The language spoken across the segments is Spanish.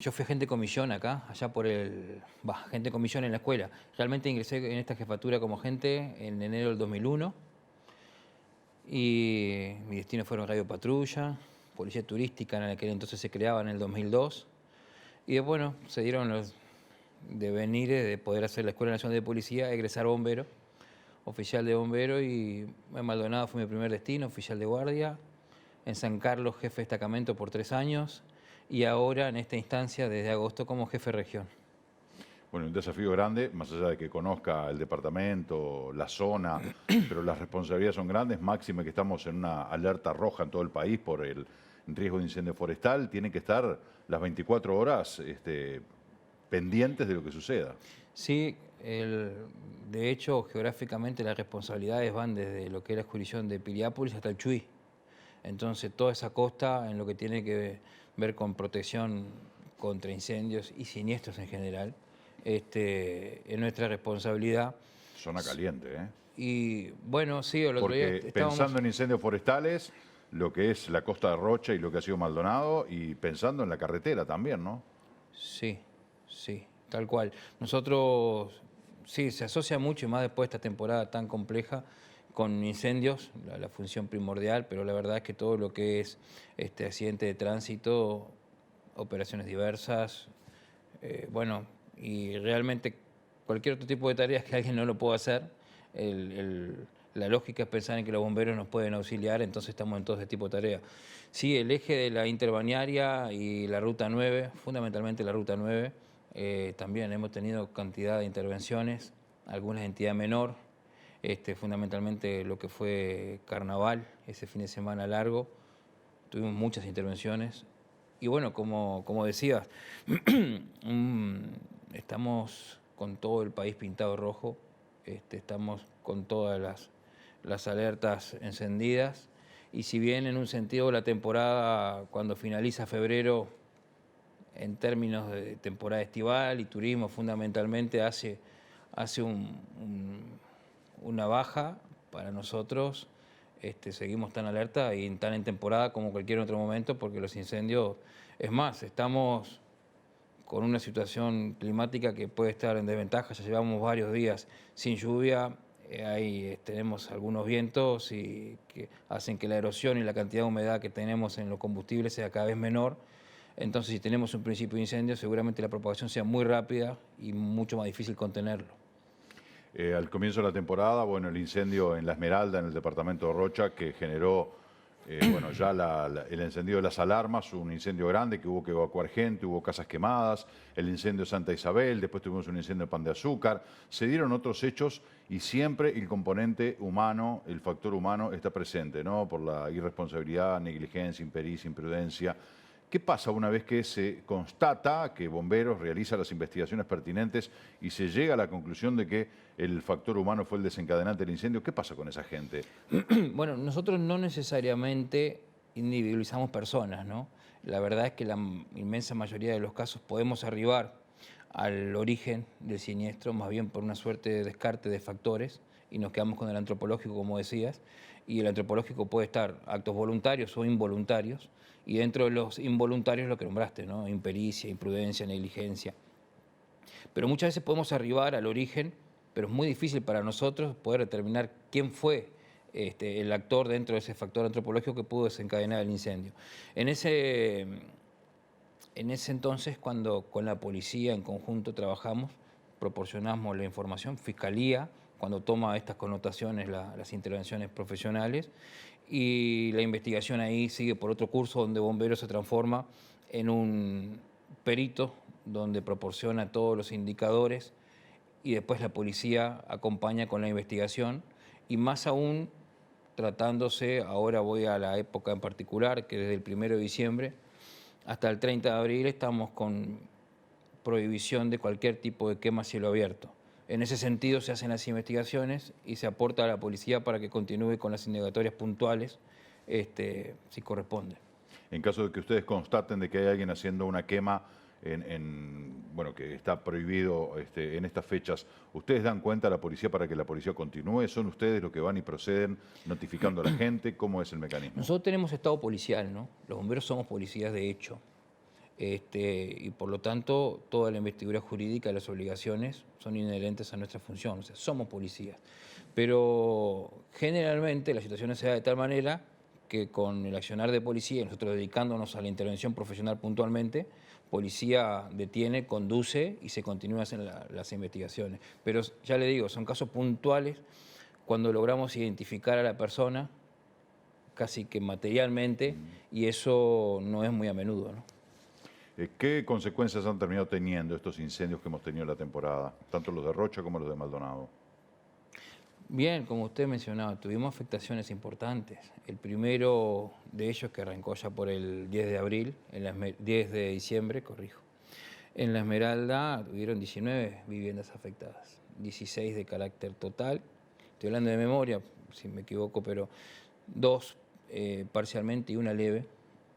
Yo fui agente de comisión acá, allá por agente de comisión en la escuela. Realmente ingresé en esta jefatura como agente en enero del 2001 y mi destino fueron radio patrulla, policía turística, en aquel entonces se creaba en el 2002. Y bueno, se dieron los devenires de poder hacer la Escuela Nacional de Policía, egresar bombero, oficial de bombero, y en Maldonado fue mi primer destino, oficial de guardia. En San Carlos, jefe de destacamento por 3 años, y ahora en esta instancia desde agosto como jefe de región. Bueno, un desafío grande, más allá de que conozca el departamento, la zona, pero las responsabilidades son grandes, máxime que estamos en una alerta roja en todo el país por el riesgo de incendio forestal, tienen que estar las 24 horas pendientes de lo que suceda. Sí, de hecho, geográficamente las responsabilidades van desde lo que es la jurisdicción de Piriápolis hasta el Chuy. Entonces, toda esa costa, en lo que tiene que ver con protección contra incendios y siniestros en general, es nuestra responsabilidad. Zona caliente, ¿eh? Y bueno, sí, el otro día Porque estábamos... pensando en incendios forestales, lo que es la costa de Rocha y lo que ha sido Maldonado, y pensando en la carretera también, ¿no? Sí, sí, tal cual. Nosotros, sí, se asocia mucho, y más después de esta temporada tan compleja, con incendios, la función primordial, pero la verdad es que todo lo que es accidente de tránsito, operaciones diversas, bueno, y realmente cualquier otro tipo de tareas que alguien no lo pueda hacer, la lógica es pensar en que los bomberos nos pueden auxiliar, entonces estamos en todo este tipo de tareas. Sí, el eje de la interbaniaria y la Ruta 9, fundamentalmente la Ruta 9, también hemos tenido cantidad de intervenciones, algunas de entidad menor, fundamentalmente lo que fue Carnaval, ese fin de semana largo, tuvimos muchas intervenciones. Y bueno, como decías, estamos con todo el país pintado rojo, estamos con todas las alertas encendidas, y si bien en un sentido la temporada, cuando finaliza febrero, en términos de temporada estival y turismo fundamentalmente, hace una baja para nosotros, seguimos tan alerta y tan en temporada como cualquier otro momento, porque los incendios, es más, estamos con una situación climática que puede estar en desventaja. Ya llevamos varios días sin lluvia, tenemos algunos vientos que hacen que la erosión y la cantidad de humedad que tenemos en los combustibles sea cada vez menor. Entonces, si tenemos un principio de incendio, seguramente la propagación sea muy rápida y mucho más difícil contenerlo. Al comienzo de la temporada, bueno, el incendio en La Esmeralda, en el departamento de Rocha, que generó, bueno, ya el encendido de las alarmas, un incendio grande que hubo que evacuar gente, hubo casas quemadas, el incendio de Santa Isabel, después tuvimos un incendio de Pan de Azúcar, se dieron otros hechos y siempre el componente humano, el factor humano está presente, ¿no? Por la irresponsabilidad, negligencia, impericia, imprudencia. ¿Qué pasa una vez que se constata que Bomberos realiza las investigaciones pertinentes y se llega a la conclusión de que el factor humano fue el desencadenante del incendio? ¿Qué pasa con esa gente? Bueno, nosotros no necesariamente individualizamos personas, ¿no? La verdad es que la inmensa mayoría de los casos podemos arribar al origen del siniestro, más bien por una suerte de descarte de factores, y nos quedamos con el antropológico, como decías, y el antropológico puede estar actos voluntarios o involuntarios, y dentro de los involuntarios lo que nombraste, ¿no? Impericia, imprudencia, negligencia. Pero muchas veces podemos arribar al origen, pero es muy difícil para nosotros poder determinar quién fue el actor dentro de ese factor antropológico que pudo desencadenar el incendio. En ese entonces, cuando con la policía en conjunto trabajamos, proporcionamos la información, Fiscalía, cuando toma estas connotaciones las intervenciones profesionales, y la investigación ahí sigue por otro curso donde Bomberos se transforma en un perito donde proporciona todos los indicadores, y después la policía acompaña con la investigación, y más aún tratándose, ahora voy a la época en particular, que desde el 1 de diciembre hasta el 30 de abril estamos con prohibición de cualquier tipo de quema a cielo abierto. En ese sentido se hacen las investigaciones y se aporta a la policía para que continúe con las indagatorias puntuales, si corresponde. En caso de que ustedes constaten de que hay alguien haciendo una quema bueno, que está prohibido en estas fechas, ¿ustedes dan cuenta a la policía para que la policía continúe? ¿Son ustedes los que van y proceden notificando a la gente? ¿Cómo es el mecanismo? Nosotros tenemos estado policial, ¿no? Los bomberos somos policías de hecho. y por lo tanto toda la investidura jurídica y las obligaciones son inherentes a nuestra función, o sea, somos policías. Pero generalmente la situación se da de tal manera que con el accionar de policía, nosotros dedicándonos a la intervención profesional puntualmente, policía detiene, conduce y se continúan las investigaciones. Pero ya le digo, son casos puntuales cuando logramos identificar a la persona casi que materialmente, y eso no es muy a menudo, ¿no? ¿Qué consecuencias han terminado teniendo estos incendios que hemos tenido en la temporada, tanto los de Rocha como los de Maldonado? Bien, como usted mencionaba, tuvimos afectaciones importantes. El primero de ellos que arrancó ya por el 10 de abril, 10 de diciembre, corrijo. En La Esmeralda tuvieron 19 viviendas afectadas, 16 de carácter total. Estoy hablando de memoria, si me equivoco, pero 2 parcialmente y una leve.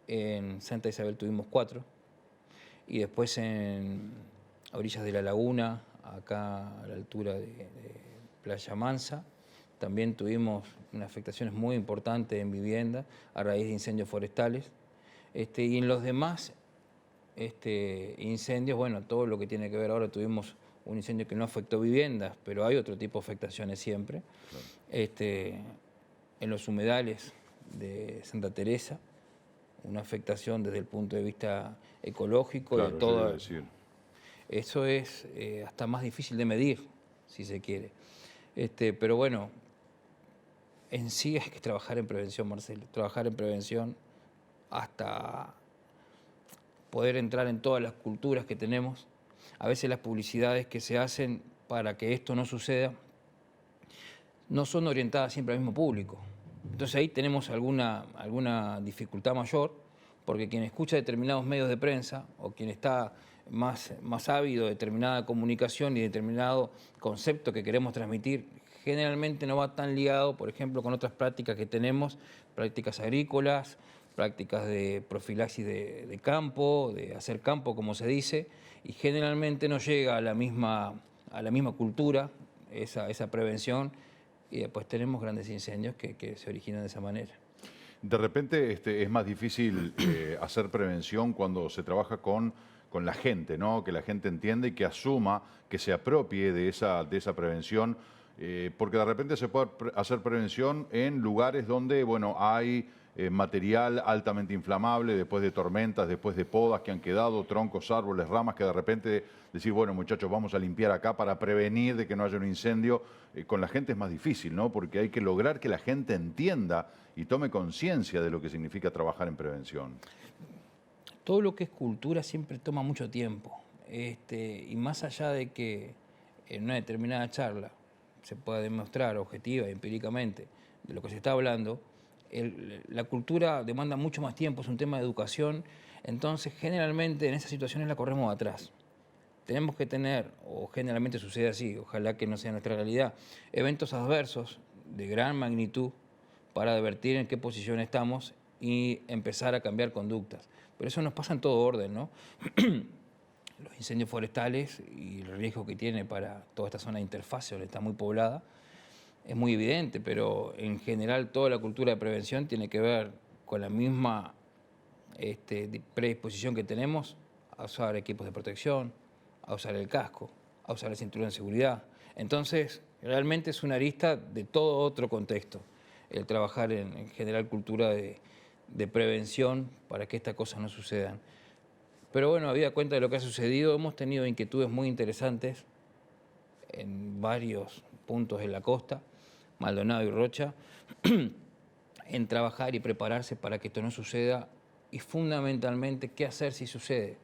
En Santa Isabel tuvimos 4. Y después a orillas de la laguna, acá a la altura de Playa Mansa, también tuvimos unas afectaciones muy importantes en vivienda a raíz de incendios forestales. Y en los demás incendios, bueno, todo lo que tiene que ver, ahora tuvimos un incendio que no afectó viviendas, pero hay otro tipo de afectaciones siempre. Claro. En los humedales de Santa Teresa, una afectación desde el punto de vista ecológico, claro, de todo. Eso es hasta más difícil de medir, si se quiere. Pero bueno, en sí hay que trabajar en prevención, Marcelo, trabajar en prevención hasta poder entrar en todas las culturas que tenemos. A veces las publicidades que se hacen para que esto no suceda no son orientadas siempre al mismo público. Entonces ahí tenemos alguna dificultad mayor, porque quien escucha determinados medios de prensa o quien está más ávido de determinada comunicación y determinado concepto que queremos transmitir, generalmente no va tan ligado, por ejemplo, con otras prácticas que tenemos, prácticas agrícolas, prácticas de profilaxis de campo, de hacer campo, como se dice, y generalmente no llega a la misma cultura esa prevención, y después tenemos grandes incendios que se originan de esa manera. De repente es más difícil hacer prevención cuando se trabaja con la gente, ¿no? Que la gente entienda y que asuma, que se apropie de esa prevención, porque de repente se puede hacer prevención en lugares donde, bueno, hay material altamente inflamable después de tormentas, después de podas que han quedado, troncos, árboles, ramas, que de repente decir, bueno, muchachos, vamos a limpiar acá para prevenir de que no haya un incendio. Con la gente es más difícil, ¿no? Porque hay que lograr que la gente entienda y tome conciencia de lo que significa trabajar en prevención. Todo lo que es cultura siempre toma mucho tiempo. Y más allá de que en una determinada charla se pueda demostrar objetiva y empíricamente de lo que se está hablando, la cultura demanda mucho más tiempo, es un tema de educación, entonces generalmente en esas situaciones la corremos atrás. Tenemos que tener, o generalmente sucede así, ojalá que no sea nuestra realidad, eventos adversos de gran magnitud para advertir en qué posición estamos y empezar a cambiar conductas. Pero eso nos pasa en todo orden, ¿no? Los incendios forestales y el riesgo que tiene para toda esta zona de interfase, donde está muy poblada, es muy evidente, pero en general toda la cultura de prevención tiene que ver con la misma predisposición que tenemos a usar equipos de protección, a usar el casco, a usar el cinturón de seguridad. Entonces, realmente es una arista de todo otro contexto, el trabajar en general cultura de prevención para que estas cosas no sucedan. Pero bueno, habida cuenta de lo que ha sucedido, hemos tenido inquietudes muy interesantes en varios puntos de la costa, Maldonado y Rocha, en trabajar y prepararse para que esto no suceda y fundamentalmente qué hacer si sucede.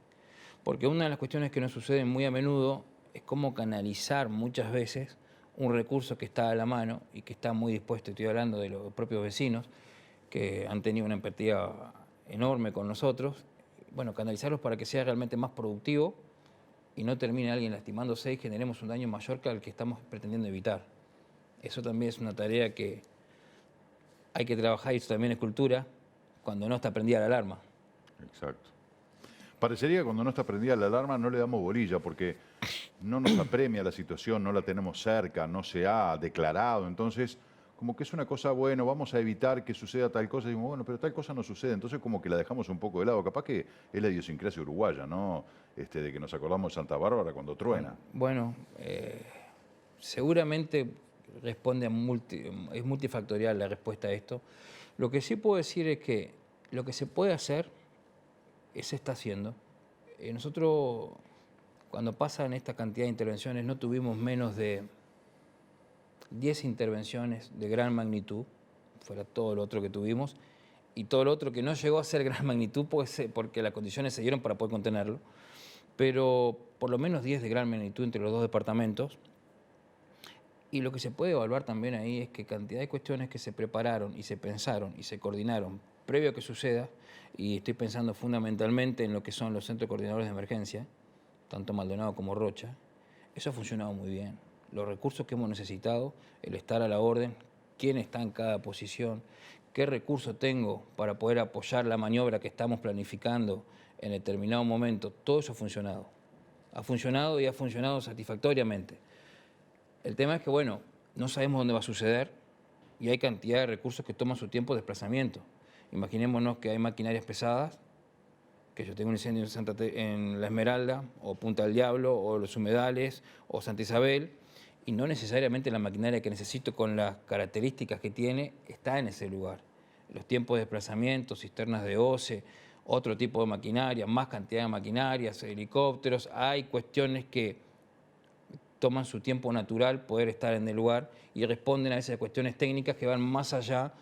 Porque una de las cuestiones que nos suceden muy a menudo es cómo canalizar muchas veces un recurso que está a la mano y que está muy dispuesto. Estoy hablando de los propios vecinos que han tenido una empatía enorme con nosotros. Bueno, canalizarlos para que sea realmente más productivo y no termine alguien lastimándose y generemos un daño mayor que al que estamos pretendiendo evitar. Eso también es una tarea que hay que trabajar, y eso también es cultura, cuando no está prendida la alarma. Exacto. Parecería que cuando no está prendida la alarma no le damos bolilla porque no nos apremia la situación, no la tenemos cerca, no se ha declarado. Entonces, como que es una cosa, bueno, vamos a evitar que suceda tal cosa, y decimos, bueno, pero tal cosa no sucede, entonces como que la dejamos un poco de lado. Capaz que es la idiosincrasia uruguaya, ¿no? De que nos acordamos de Santa Bárbara cuando truena. Bueno, seguramente responde es multifactorial la respuesta a esto. Lo que sí puedo decir es que lo que se puede hacer, se está haciendo. Nosotros, cuando pasan esta cantidad de intervenciones, no tuvimos menos de 10 intervenciones de gran magnitud, fuera todo lo otro que tuvimos, y todo lo otro que no llegó a ser gran magnitud pues, porque las condiciones se dieron para poder contenerlo, pero por lo menos 10 de gran magnitud entre los dos departamentos. Y lo que se puede evaluar también ahí es que cantidad de cuestiones que se prepararon y se pensaron y se coordinaron previo a que suceda, y estoy pensando fundamentalmente en lo que son los centros coordinadores de emergencia, tanto Maldonado como Rocha, eso ha funcionado muy bien. Los recursos que hemos necesitado, el estar a la orden, quién está en cada posición, qué recursos tengo para poder apoyar la maniobra que estamos planificando en determinado momento, todo eso ha funcionado. Ha funcionado y ha funcionado satisfactoriamente. El tema es que, bueno, no sabemos dónde va a suceder y hay cantidad de recursos que toman su tiempo de desplazamiento. Imaginémonos que hay maquinarias pesadas, que yo tengo un incendio en La Esmeralda, o Punta del Diablo, o Los Humedales, o Santa Isabel, y no necesariamente la maquinaria que necesito con las características que tiene está en ese lugar. Los tiempos de desplazamiento, cisternas de OCE, otro tipo de maquinaria, más cantidad de maquinarias, helicópteros, hay cuestiones que toman su tiempo natural poder estar en el lugar y responden a esas cuestiones técnicas que van más allá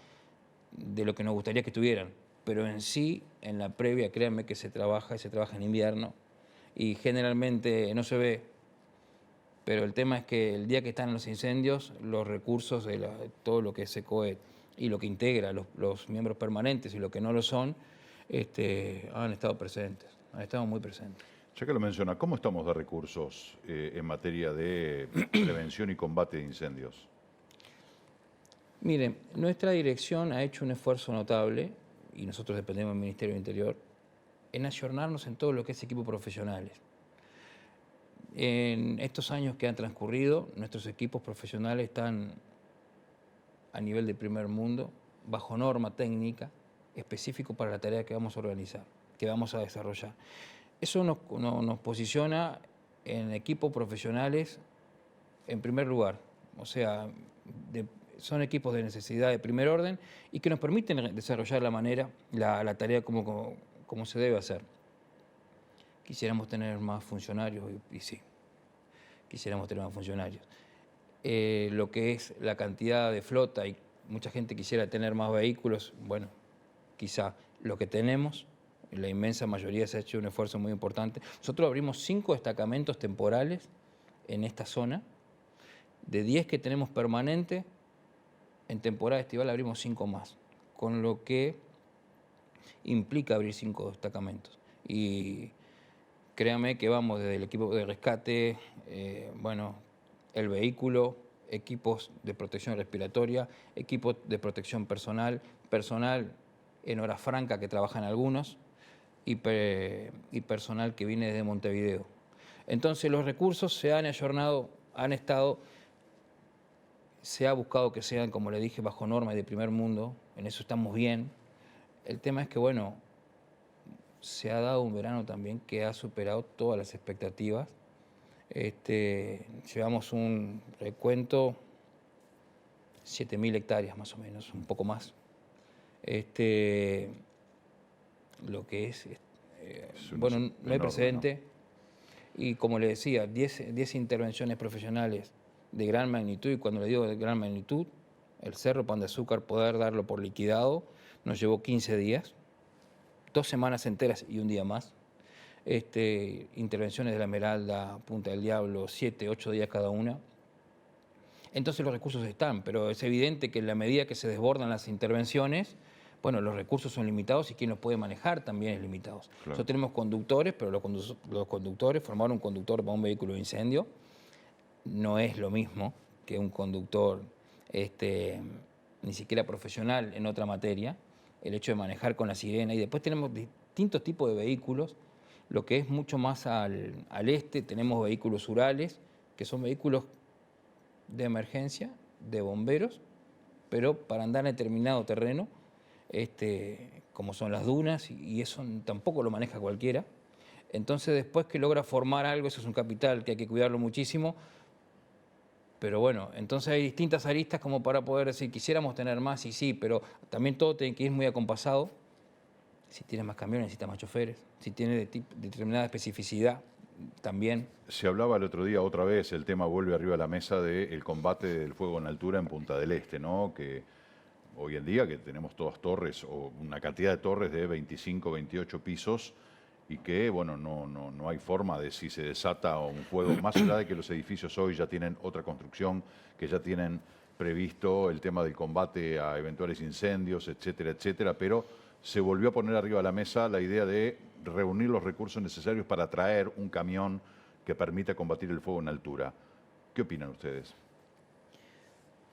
de lo que nos gustaría que estuvieran. Pero en sí, en la previa, créanme que se trabaja en invierno y generalmente no se ve. Pero el tema es que el día que están los incendios, los recursos de todo lo que es SECOE y lo que integra los miembros permanentes y lo que no lo son, han estado presentes, han estado muy presentes. Ya que lo menciona, ¿cómo estamos de recursos en materia de prevención y combate de incendios? Miren, nuestra dirección ha hecho un esfuerzo notable, y nosotros dependemos del Ministerio del Interior, en ayornarnos en todo lo que es equipos profesionales. En estos años que han transcurrido, nuestros equipos profesionales están a nivel de primer mundo, bajo norma técnica, específico para la tarea que vamos a organizar, que vamos a desarrollar. Eso nos posiciona en equipos profesionales en primer lugar, o sea, son equipos de necesidad de primer orden y que nos permiten desarrollar la tarea como se debe hacer. Quisiéramos tener más funcionarios, y sí, quisiéramos tener más funcionarios. Lo que es la cantidad de flota, y mucha gente quisiera tener más vehículos, bueno, quizá lo que tenemos, la inmensa mayoría se ha hecho un esfuerzo muy importante. Nosotros abrimos 5 destacamentos temporales en esta zona, de 10 que tenemos permanente, en temporada estival abrimos 5 más, con lo que implica abrir 5 destacamentos. Y créame que vamos desde el equipo de rescate, el vehículo, equipos de protección respiratoria, equipos de protección personal, personal en hora franca que trabajan algunos y personal que viene desde Montevideo. Entonces los recursos se han ayornado, se ha buscado que sean, como le dije, bajo norma y de primer mundo, en eso estamos bien. El tema es que, bueno, se ha dado un verano también que ha superado todas las expectativas. Llevamos un recuento, 7.000 hectáreas más o menos, un poco más. Lo que es bueno, no hay precedente. ¿No? Y como le decía, 10 intervenciones profesionales de gran magnitud, y cuando le digo de gran magnitud, el Cerro Pan de Azúcar, poder darlo por liquidado, nos llevó 15 días, 2 semanas enteras y un día más. Intervenciones de La Esmeralda, Punta del Diablo, 7, 8 días cada una. Entonces los recursos están, pero es evidente que en la medida que se desbordan las intervenciones, bueno, los recursos son limitados y quien los puede manejar también es limitado. Claro. Nosotros tenemos conductores, pero los conductores, formar un conductor para un vehículo de incendio no es lo mismo que un conductor ni siquiera profesional en otra materia, el hecho de manejar con la sirena. Y después tenemos distintos tipos de vehículos, lo que es mucho más al este, tenemos vehículos urales, que son vehículos de emergencia, de bomberos, pero para andar en determinado terreno, como son las dunas, y eso tampoco lo maneja cualquiera. Entonces, después que logra formar algo, eso es un capital que hay que cuidarlo muchísimo. Pero bueno, entonces hay distintas aristas como para poder decir, quisiéramos tener más, y sí, pero también todo tiene que ir muy acompasado. Si tiene más camiones, necesita más choferes. Si tiene determinada especificidad, también. Se hablaba el otro día, otra vez, el tema vuelve arriba a la mesa del combate del fuego en altura en Punta del Este, ¿no? Que hoy en día que tenemos todas torres o una cantidad de torres de 25, 28 pisos y que, bueno, no hay forma de si se desata un fuego, más allá de que los edificios hoy ya tienen otra construcción, que ya tienen previsto el tema del combate a eventuales incendios, etcétera, etcétera, pero se volvió a poner arriba de la mesa la idea de reunir los recursos necesarios para traer un camión que permita combatir el fuego en altura. ¿Qué opinan ustedes?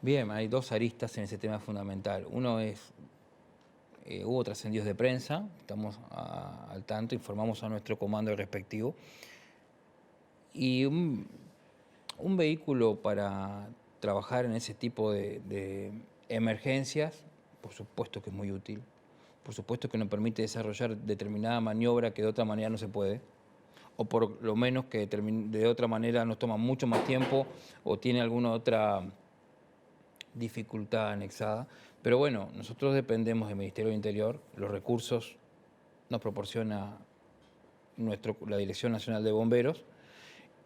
Bien, hay dos aristas en ese tema fundamental. Uno es, hubo trascendidos de prensa, estamos al tanto, informamos a nuestro comando respectivo. Y un vehículo para trabajar en ese tipo de emergencias, por supuesto que es muy útil. Por supuesto que nos permite desarrollar determinada maniobra que de otra manera no se puede, o por lo menos que de otra manera nos toma mucho más tiempo o tiene alguna otra dificultad anexada. Pero bueno, nosotros dependemos del Ministerio del Interior, los recursos nos proporciona la Dirección Nacional de Bomberos,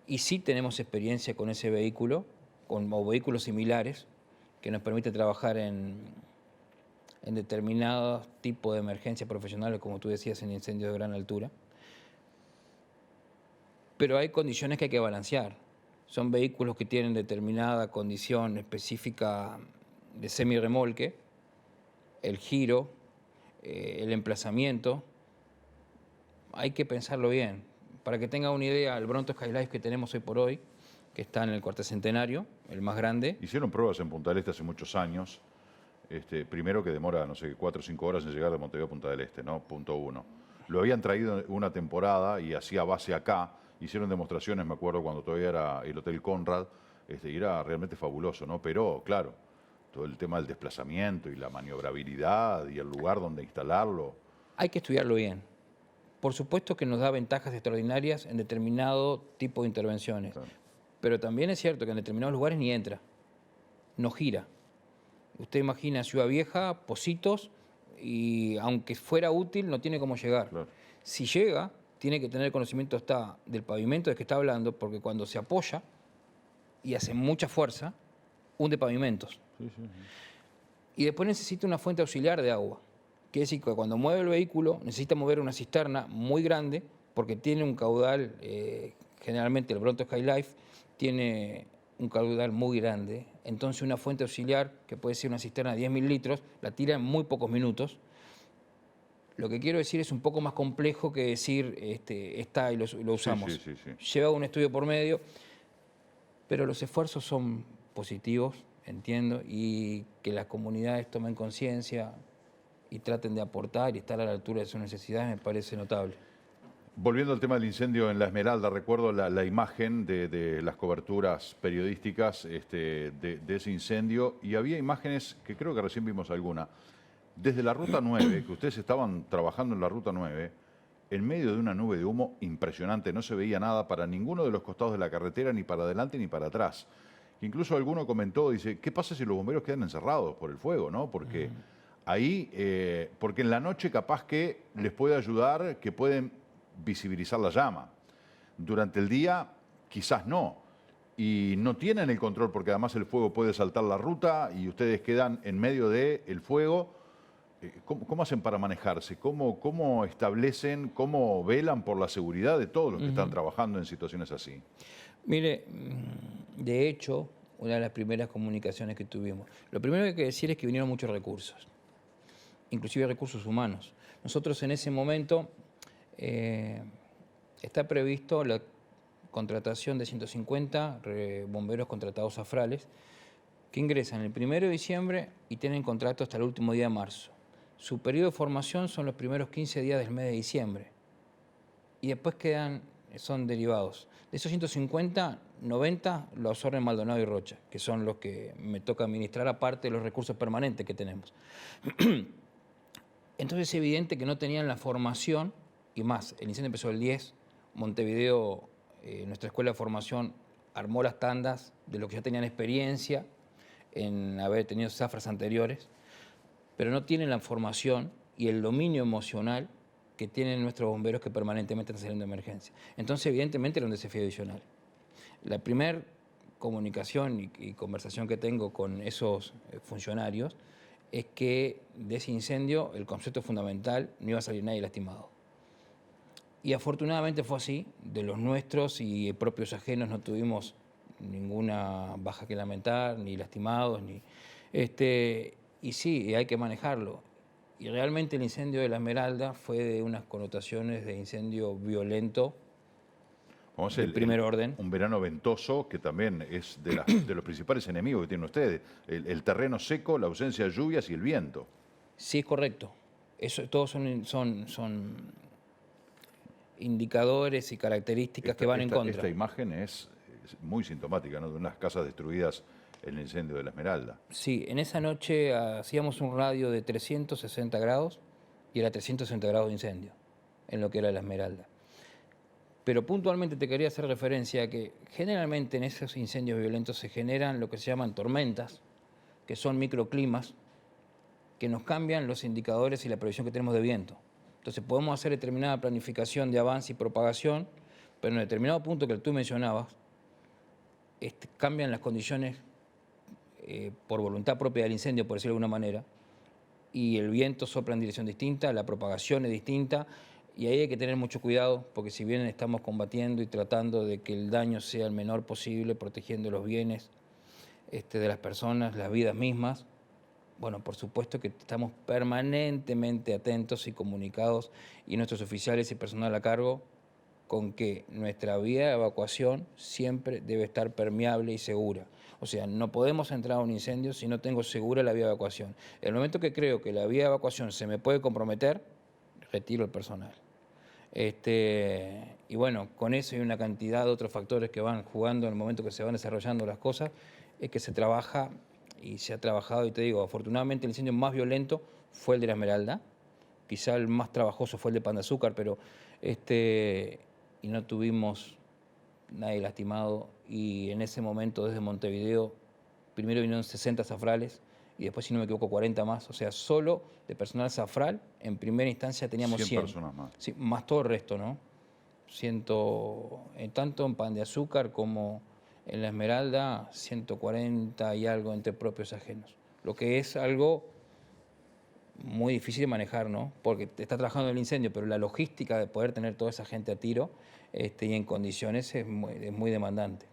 y sí tenemos experiencia con ese vehículo, o vehículos similares, que nos permite trabajar en determinados tipos de emergencias profesionales, como tú decías, en incendios de gran altura. Pero hay condiciones que hay que balancear. Son vehículos que tienen determinada condición específica de semirremolque, el giro, el emplazamiento. Hay que pensarlo bien. Para que tenga una idea, el Bronto Skylife que tenemos hoy por hoy, que está en el Cuartel Centenario, el más grande. Hicieron pruebas en Punta del Este hace muchos años. Primero que demora, no sé, 4 o 5 horas en llegar de Montevideo a Punta del Este, ¿no? Punto uno. Lo habían traído una temporada y hacía base acá. Hicieron demostraciones, me acuerdo, cuando todavía era el Hotel Conrad, y era realmente fabuloso, ¿no? Pero, claro, todo el tema del desplazamiento y la maniobrabilidad y el lugar donde instalarlo. Hay que estudiarlo bien. Por supuesto que nos da ventajas extraordinarias en determinado tipo de intervenciones. Claro. Pero también es cierto que en determinados lugares ni entra, no gira. Usted imagina Ciudad Vieja, Pocitos, y aunque fuera útil, no tiene cómo llegar. Claro. Si llega, tiene que tener conocimiento del pavimento del que está hablando, porque cuando se apoya y hace mucha fuerza, hunde pavimentos. Sí. Y después necesita una fuente auxiliar de agua. Quiere decir que cuando mueve el vehículo, necesita mover una cisterna muy grande, porque tiene un caudal, generalmente el Bronto Skylife tiene un caudal muy grande, entonces una fuente auxiliar, que puede ser una cisterna de 10.000 litros, la tira en muy pocos minutos. Lo que quiero decir es un poco más complejo que decir está y lo usamos. Sí. Lleva un estudio por medio, pero los esfuerzos son positivos, entiendo, y que las comunidades tomen conciencia y traten de aportar y estar a la altura de sus necesidades me parece notable. Volviendo al tema del incendio en La Esmeralda, recuerdo la imagen de las coberturas periodísticas de ese incendio, y había imágenes que creo que recién vimos alguna. Desde la Ruta 9, que ustedes estaban trabajando en la Ruta 9, en medio de una nube de humo impresionante, no se veía nada para ninguno de los costados de la carretera, ni para adelante ni para atrás. Incluso alguno comentó, dice, ¿qué pasa si los bomberos quedan encerrados por el fuego, no? Porque ahí, porque en la noche capaz que les puede ayudar, que pueden visibilizar la llama. Durante el día quizás no. Y no tienen el control porque además el fuego puede saltar la ruta y ustedes quedan en medio del fuego. ¿Cómo hacen para manejarse? ¿Cómo establecen, cómo velan por la seguridad de todos los que están trabajando en situaciones así? Mire, de hecho, una de las primeras comunicaciones que tuvimos, lo primero que hay que decir es que vinieron muchos recursos, inclusive recursos humanos. Nosotros en ese momento está previsto la contratación de 150 bomberos contratados a Frales que ingresan el 1 de diciembre y tienen contrato hasta el último día de marzo. Su periodo de formación son los primeros 15 días del mes de diciembre y después quedan son derivados. De esos 150, 90 lo absorben Maldonado y Rocha, que son los que me toca administrar, aparte de los recursos permanentes que tenemos. Entonces es evidente que no tenían la formación, y más, el incendio empezó el 10, Montevideo, nuestra escuela de formación, armó las tandas de los que ya tenían experiencia en haber tenido zafras anteriores, pero no tienen la formación y el dominio emocional que tienen nuestros bomberos que permanentemente están saliendo de emergencia. Entonces, evidentemente, era un desafío adicional. La primera comunicación y conversación que tengo con esos funcionarios es que de ese incendio el concepto fundamental: no iba a salir nadie lastimado. Y afortunadamente fue así. De los nuestros y propios ajenos no tuvimos ninguna baja que lamentar, ni lastimados, y sí, hay que manejarlo. Y realmente el incendio de la Esmeralda fue de unas connotaciones de incendio violento, de primer orden. Un verano ventoso que también es de los principales enemigos que tienen ustedes. El terreno seco, la ausencia de lluvias y el viento. Sí, es correcto. Eso, todos son indicadores y características que van en contra. Esta imagen es muy sintomática, ¿no?, de unas casas destruidas en el incendio de la Esmeralda. Sí, en esa noche hacíamos un radio de 360 grados y era 360 grados de incendio en lo que era la Esmeralda. Pero puntualmente te quería hacer referencia a que generalmente en esos incendios violentos se generan lo que se llaman tormentas, que son microclimas, que nos cambian los indicadores y la previsión que tenemos de viento. Entonces podemos hacer determinada planificación de avance y propagación, pero en determinado punto que tú mencionabas, cambian las condiciones por voluntad propia del incendio, por decirlo de alguna manera, y el viento sopla en dirección distinta, la propagación es distinta, y ahí hay que tener mucho cuidado, porque si bien estamos combatiendo y tratando de que el daño sea el menor posible, protegiendo los bienes de las personas, las vidas mismas, bueno, por supuesto que estamos permanentemente atentos y comunicados, y nuestros oficiales y personal a cargo, con que nuestra vía de evacuación siempre debe estar permeable y segura. O sea, no podemos entrar a un incendio si no tengo segura la vía de evacuación. En el momento que creo que la vía de evacuación se me puede comprometer, retiro el personal. Y bueno, con eso y una cantidad de otros factores que van jugando en el momento que se van desarrollando las cosas, es que se trabaja y se ha trabajado. Y te digo, afortunadamente el incendio más violento fue el de la Esmeralda, quizá el más trabajoso fue el de Pan de Azúcar, pero y no tuvimos nadie lastimado. Y en ese momento desde Montevideo primero vinieron 60 zafrales y después, si no me equivoco, 40 más. O sea, solo de personal zafral en primera instancia teníamos 100 personas más. Sí, más todo el resto, ¿no? Tanto en Pan de Azúcar como en la Esmeralda, 140 y algo entre propios ajenos. Lo que es algo muy difícil de manejar, ¿no? Porque te está trabajando el incendio, pero la logística de poder tener toda esa gente a tiro y en condiciones es muy demandante.